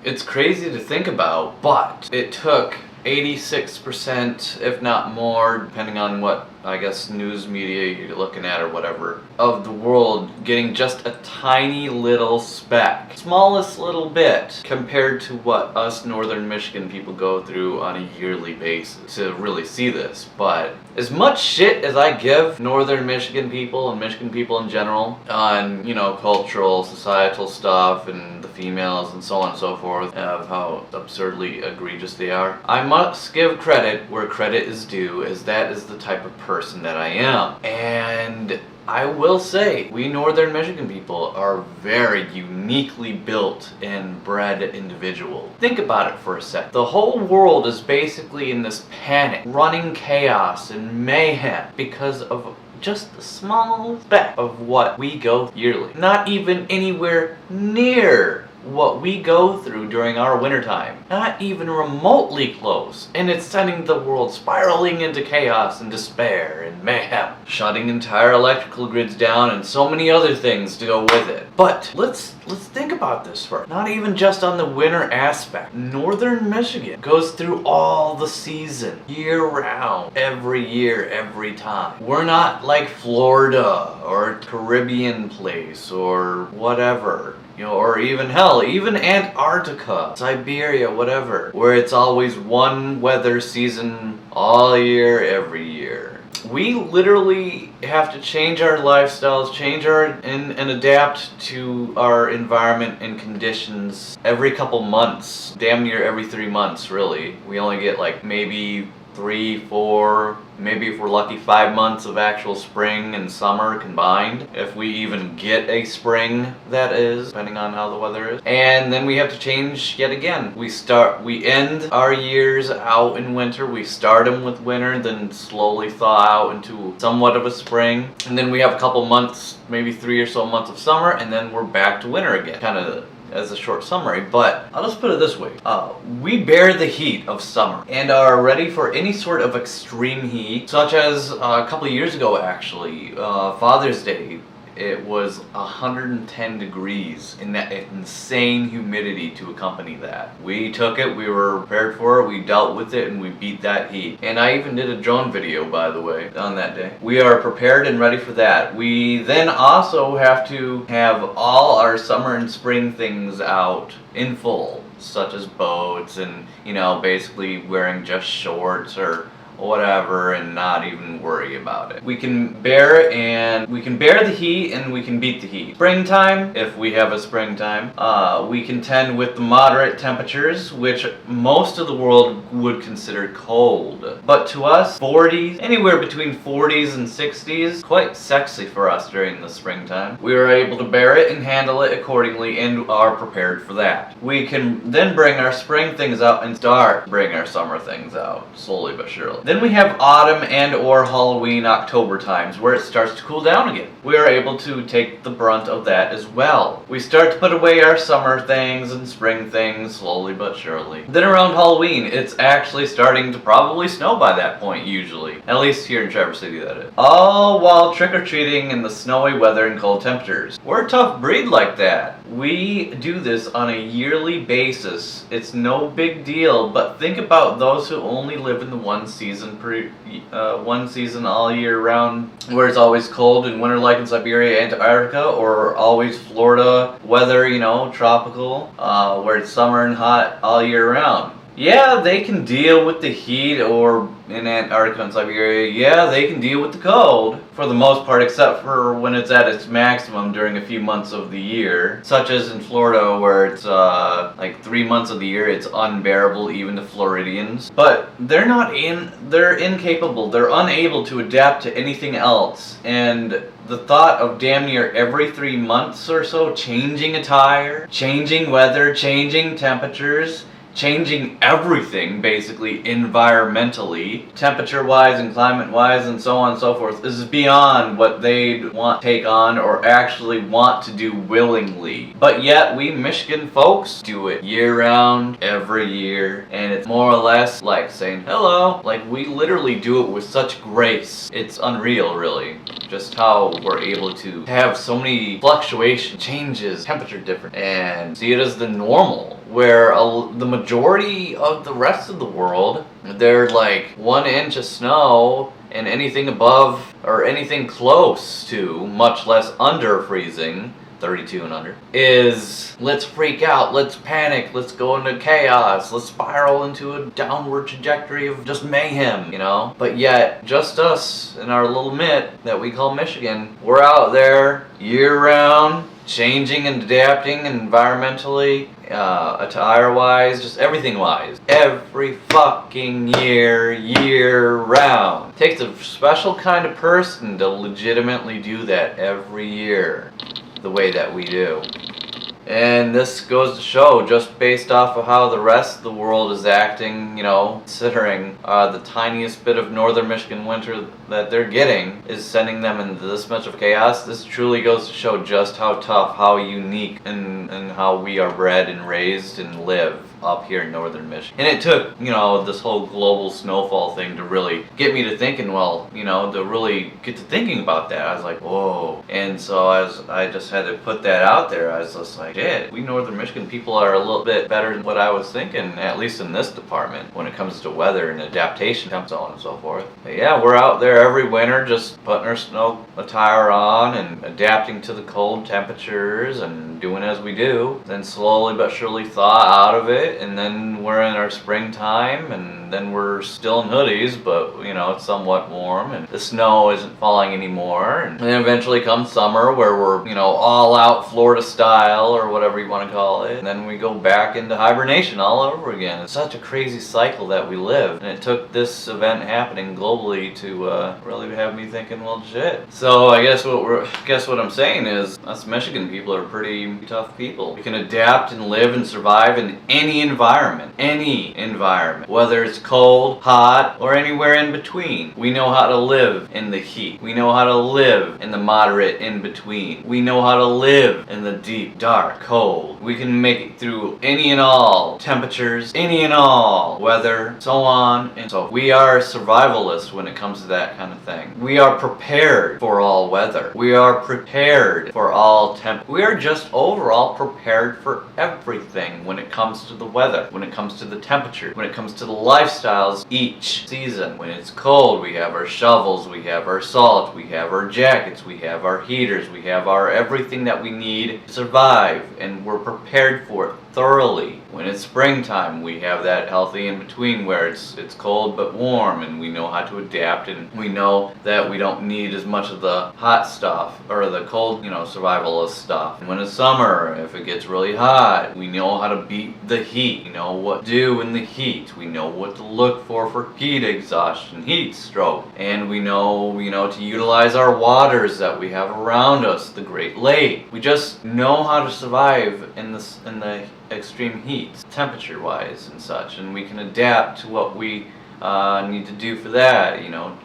It's crazy to think about, but it took 86%, if not more, depending on what, I guess, news media you're looking at or whatever, of the world getting just a tiny little speck, smallest little bit, compared to what us northern Michigan people go through on a yearly basis to really see this. But as much shit as I give northern Michigan people and Michigan people in general on, cultural, societal stuff and the females and so on and so forth, of how absurdly egregious they are, I must give credit where credit is due, as that is the type of person that I am. And I will say, we northern Michigan people are very uniquely built and bred individuals. Think about it for a sec. The whole world is basically in this panic, running chaos and mayhem because of just the small speck of what we go through yearly. Not even anywhere near what we go through during our wintertime. Not even remotely close. And it's sending the world spiraling into chaos and despair and mayhem. Shutting entire electrical grids down and so many other things to go with it. But let's think about this first. Not even just on the winter aspect. Northern Michigan goes through all the season, year round, every year, every time. We're not like Florida or Caribbean place or whatever. Or even hell, even Antarctica, Siberia, whatever, where it's always one weather season all year, every year. We literally have to change our lifestyles, and adapt to our environment and conditions every couple months, damn near every 3 months, really. We only get like maybe 3, 4, maybe if we're lucky 5 months of actual spring and summer combined, if we even get a spring, that is, depending on how the weather is. And then we have to change yet again. We end our years out in winter, we start them with winter, then slowly thaw out into somewhat of a spring, and then we have a couple months, maybe 3 or so months of summer, and then we're back to winter again, kind of as a short summary. But I'll just put it this way. We bear the heat of summer and are ready for any sort of extreme heat, such as a couple of years ago actually, Father's Day. It was 110 degrees in that insane humidity to accompany that. We took it, we were prepared for it, we dealt with it, and we beat that heat. And I even did a drone video, by the way, on that day. We are prepared and ready for that. We then also have to have all our summer and spring things out in full, such as boats and, basically wearing just shorts or whatever and not even worry about it. We can bear the heat and we can beat the heat. Springtime, if we have a springtime, we contend with the moderate temperatures, which most of the world would consider cold. But to us, 40s, anywhere between 40s and 60s, quite sexy for us during the springtime. We are able to bear it and handle it accordingly and are prepared for that. We can then bring our spring things out and start to bring our summer things out, slowly but surely. Then we have autumn and or Halloween, October times, where it starts to cool down again. We are able to take the brunt of that as well. We start to put away our summer things and spring things, slowly but surely. Then around Halloween, it's actually starting to probably snow by that point, usually. At least here in Traverse City, that is. All while trick-or-treating in the snowy weather and cold temperatures. We're a tough breed like that. We do this on a yearly basis. It's no big deal, but think about those who only live in the one season all year round, where it's always cold in winter, like in Siberia, Antarctica, or always Florida weather, tropical, where it's summer and hot all year round. Yeah, they can deal with the heat, or in Antarctica and Siberia, yeah, they can deal with the cold for the most part, except for when it's at its maximum during a few months of the year, such as in Florida, where it's like 3 months of the year it's unbearable even to Floridians. But they're incapable, they're unable to adapt to anything else. And the thought of damn near every 3 months or so changing attire, changing weather, changing temperatures, changing everything basically environmentally, temperature-wise and climate-wise and so on and so forth, is beyond what they'd want to take on or actually want to do willingly. But yet we Michigan folks do it year-round, every year, and it's more or less like saying hello. Like, we literally do it with such grace. It's unreal, really, just how we're able to have so many fluctuations, changes, temperature difference, and see it as the normal. Where the majority of the rest of the world, they're like 1 inch of snow, and anything above or anything close to, much less under freezing, 32 and under, is let's freak out, let's panic, let's go into chaos, let's spiral into a downward trajectory of just mayhem, you know? But yet, just us in our little mitt that we call Michigan, we're out there year-round, changing and adapting environmentally, attire-wise, just everything-wise. Every fucking year-round. It takes a special kind of person to legitimately do that every year, the way that we do. And this goes to show, just based off of how the rest of the world is acting, you know, considering the tiniest bit of northern Michigan winter that they're getting is sending them into this much of chaos. This truly goes to show just how tough, how unique, and how we are bred and raised and live up here in northern Michigan. And it took, you know, this whole global snowfall thing to really get me to thinking, well, you know, to really get to thinking about that. I was like, whoa. And so as I just had to put that out there, I was just like, shit, we northern Michigan people are a little bit better than what I was thinking, at least in this department, when it comes to weather and adaptation and so on and so forth. But yeah, we're out there every winter just putting our snow attire on and adapting to the cold temperatures and doing as we do. Then slowly but surely thaw out of it, and then we're in our springtime, and then we're still in hoodies, but you know, it's somewhat warm and the snow isn't falling anymore. And then eventually comes summer, where we're, you know, all out Florida style or whatever you want to call it, and then we go back into hibernation all over again. It's such a crazy cycle that we live, and it took this event happening globally to really have me thinking, well, shit. So I guess what I'm saying is, us Michigan people are pretty tough people. We can adapt and live and survive in any environment, whether it's cold, hot, or anywhere in between. We know how to live in the heat. We know how to live in the moderate in between. We know how to live in the deep, dark, cold. We can make it through any and all temperatures, any and all weather, so on and so forth. We are survivalists when it comes to that kind of thing. We are prepared for all weather. We are prepared for all we are just overall prepared for everything when it comes to the weather, when it comes to the temperature, when it comes to the lifestyles each season. When it's cold, we have our shovels, we have our salt, we have our jackets, we have our heaters, we have our everything that we need to survive, and we're prepared for it thoroughly. When it's springtime, we have that healthy in between where it's cold but warm, and we know how to adapt, and we know that we don't need as much of the hot stuff or the cold, you know, survivalist stuff. And when it's summer, if it gets really hot, we know how to beat the heat. We know what to do in the heat. We know what to look for heat exhaustion, heat stroke, and we know, you know, to utilize our waters that we have around us, the Great Lake. We just know how to survive in the extreme heat, temperature-wise and such, and we can adapt to what we need to do for that. You know,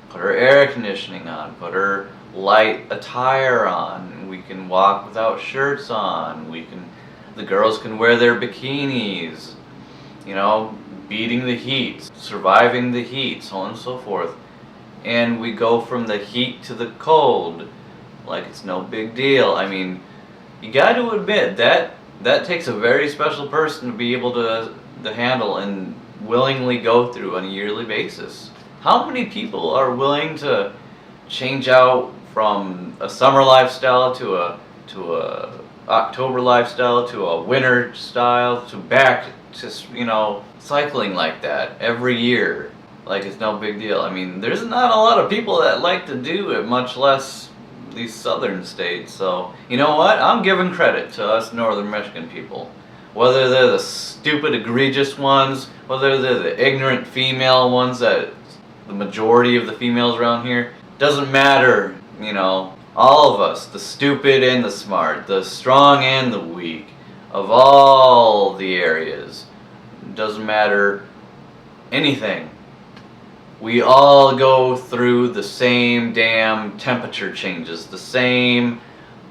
put our air conditioning on, put our light attire on. We can walk without shirts on. The girls can wear their bikinis. You know, beating the heat, surviving the heat, so on and so forth. And we go from the heat to the cold like it's no big deal. I mean, you got to admit that takes a very special person to be able to handle and willingly go through on a yearly basis. How many people are willing to change out from a summer lifestyle to a October lifestyle to a winter style to back to, you know, cycling like that every year like it's no big deal? I mean, there's not a lot of people that like to do it, much less these southern states. So, you know what? I'm giving credit to us northern Michigan people. Whether they're the stupid, egregious ones, whether they're the ignorant female ones that the majority of the females around here, doesn't matter, you know. All of us, the stupid and the smart, the strong and the weak, of all the areas, doesn't matter anything. We all go through the same damn temperature changes, the same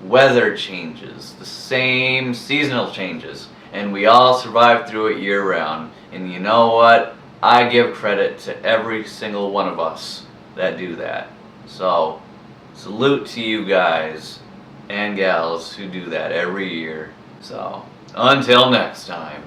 weather changes, the same seasonal changes, and we all survive through it year round. And you know what? I give credit to every single one of us that do that. So, salute to you guys and gals who do that every year. So, until next time.